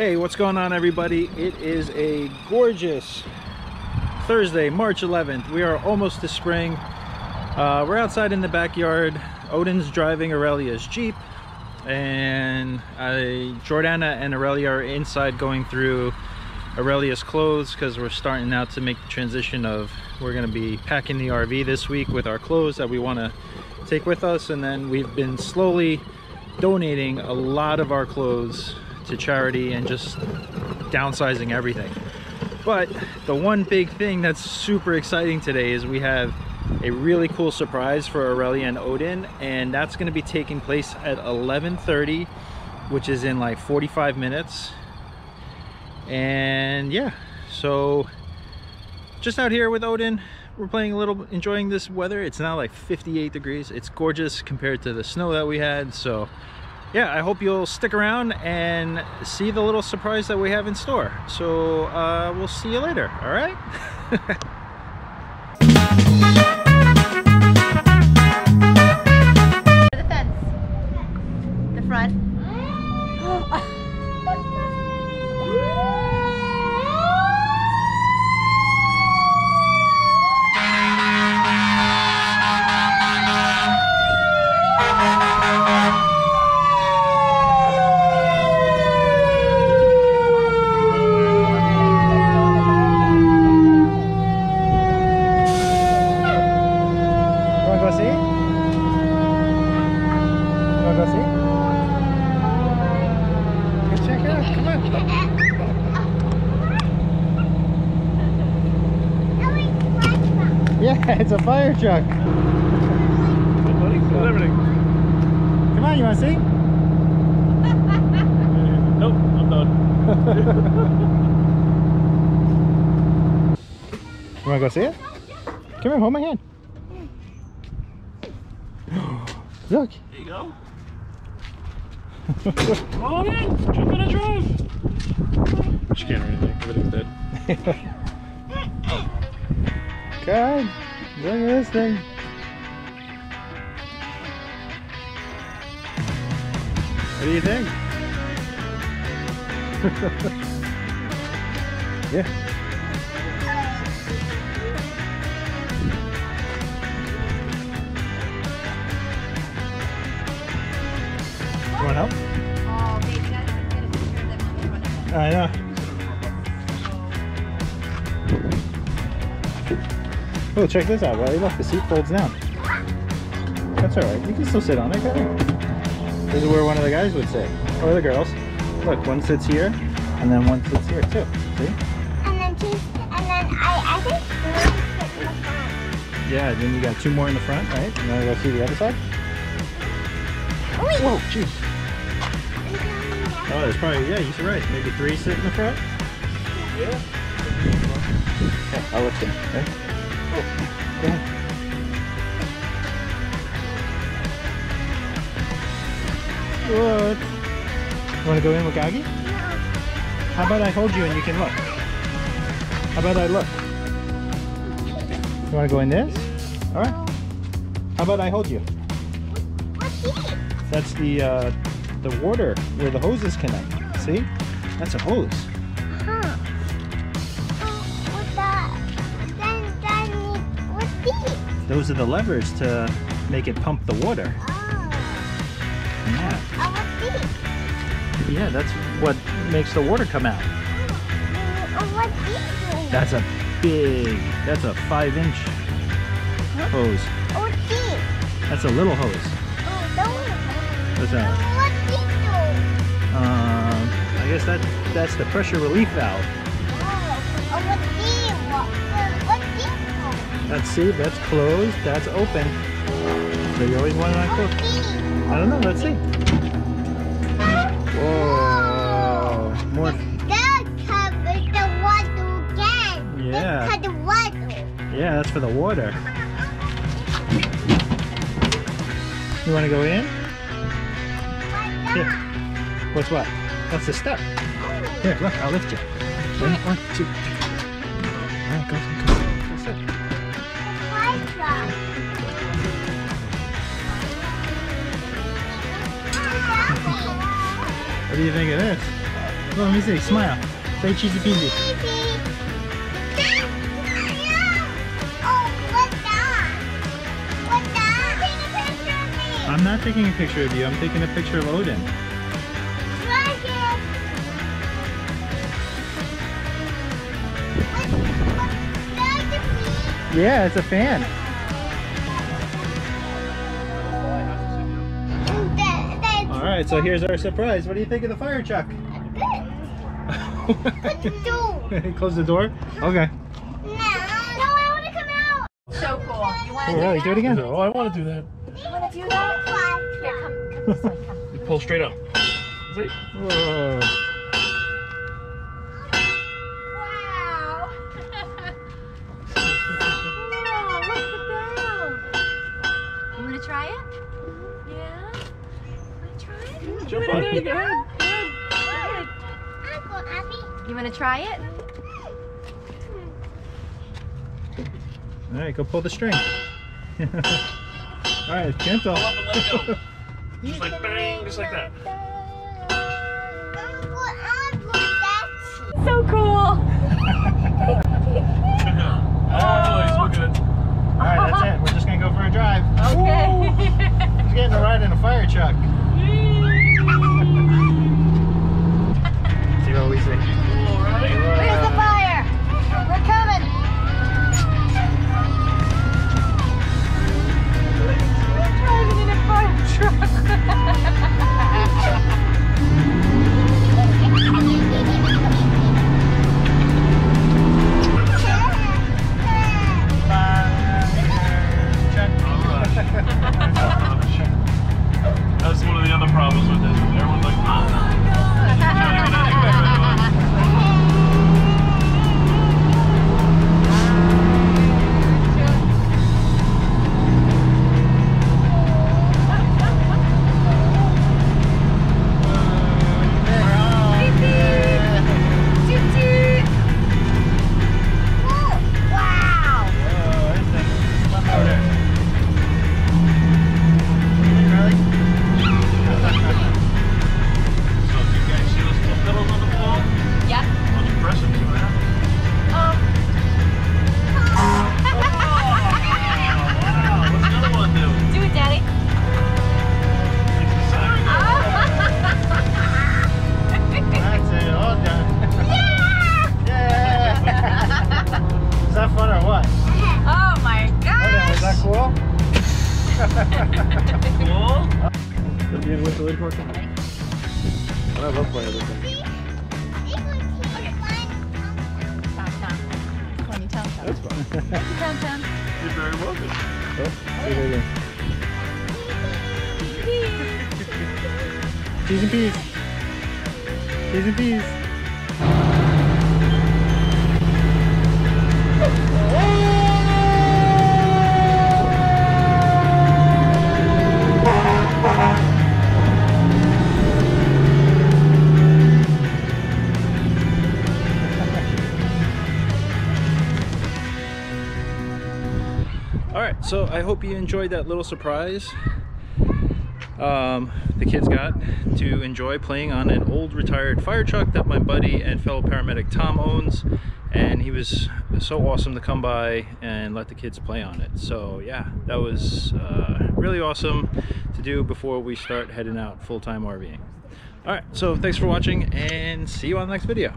Hey, what's going on, everybody? It is a gorgeous Thursday, March 11th. We are almost to spring. We're outside in the backyard. Odin's driving Aurelia's Jeep, and Jordana and Aurelia are inside going through Aurelia's clothes because we're starting out to make the transition of we're going to be packing the RV this week with our clothes that we want to take with us, and then we've been slowly donating a lot of our clothes to charity and just downsizing everything. But the one big thing that's super exciting today is we have a really cool surprise for Aurelia and Odin, and that's going to be taking place at 11:30, which is in like 45 minutes. And yeah, so just out here with Odin, we're playing a little, enjoying this weather. It's now like 58 degrees. It's gorgeous compared to the snow that we had. So yeah, I hope you'll stick around and see the little surprise that we have in store. So we'll see you later, all right? The fence. The front. Yeah, it's a fire truck. Come on, you want to see? Nope, I'm done. You want to go see it? Come here, hold my hand. Look. There you go. Come on in, jump in and drive. She can't or anything, everything's dead. God, look at this thing. What do you think? Yeah. You want help? Oh, baby, that's a good picture of them on the front of it. I know. Oh, check this out. Well, look, the seat folds down. That's alright. You can still sit on it. Go ahead. This is where one of the guys would sit. Or the girls. Look, one sits here, and then one sits here too. See? And then I think one sit in the front. Yeah, then you got two more in the front, right? And then go see the other side. Whoa, jeez. Oh, there's probably, yeah, you're right. Maybe three sit in the front? Yeah. Yeah, I'll lift him, okay? Oh, go ahead. What? You want to go in with Gagi? No. How about I hold you and you can look? How about I look? You want to go in this? Alright. How about I hold you? What's this? That's the water where the hoses connect. See? That's a hose. Huh. What's that? What's this? Those are the levers to make it pump the water. Oh. Yeah. What's this? Yeah, that's what makes the water come out. What's this? That's a big, that's a 5-inch hose. What's this? That's a little hose. Oh, don't. What's that? What's this? I guess that's the pressure relief valve. Oh, what's this? What's this? That's, see, that's closed, that's open. So you always want it on closed. I don't know, let's see. Whoa, more. That covers the water again. Yeah. That's the water. Yeah, that's for the water. You want to go in? Here. What's what? That's the step. Here, look, I'll lift you. 1, 2. Alright, go. That's it. What do you think of this? Oh, let me see. Smile. Say cheesy peasy. Oh, what's that? What's that? Take a picture of me. I'm not taking a picture of you. I'm taking a picture of Odin. Dragon. What's Yeah, it's a fan. All right, so here's our surprise. What do you think of the fire truck? Put the door. Close the door? Okay. No, I want to come out. So cool. You want Oh, to do really? that? Do it again. Oh, I want to do that. You want to do that? Here, come this way. Come. You pull straight up. See? Whoa. Wow. Oh, look at that. You want to try it? Yeah? Want to try it? Jump on it. Go ahead. You want to try it? All right, go pull the string. All right, gentle. Pull up and let go. Just like bang, just like that. So cool. Oh, he's so good. All right, that's it. We're just gonna go for a drive. Okay. He's getting a ride in a fire truck. See what we see. Cool, right? Where's the fire? We're coming. We're driving in a fire truck. That's one of the other problems with this. Everyone's like, oh my god. Trying to get anywhere. I love playing with them. That's fun. You're very welcome. Oh, see you again. Cheese and peas. Cheese and peas. Alright, so I hope you enjoyed that little surprise the kids got to enjoy playing on an old retired fire truck that my buddy and fellow paramedic Tom owns, and he was so awesome to come by and let the kids play on it. So yeah, that was really awesome to do before we start heading out full-time RVing. Alright, so thanks for watching and see you on the next video.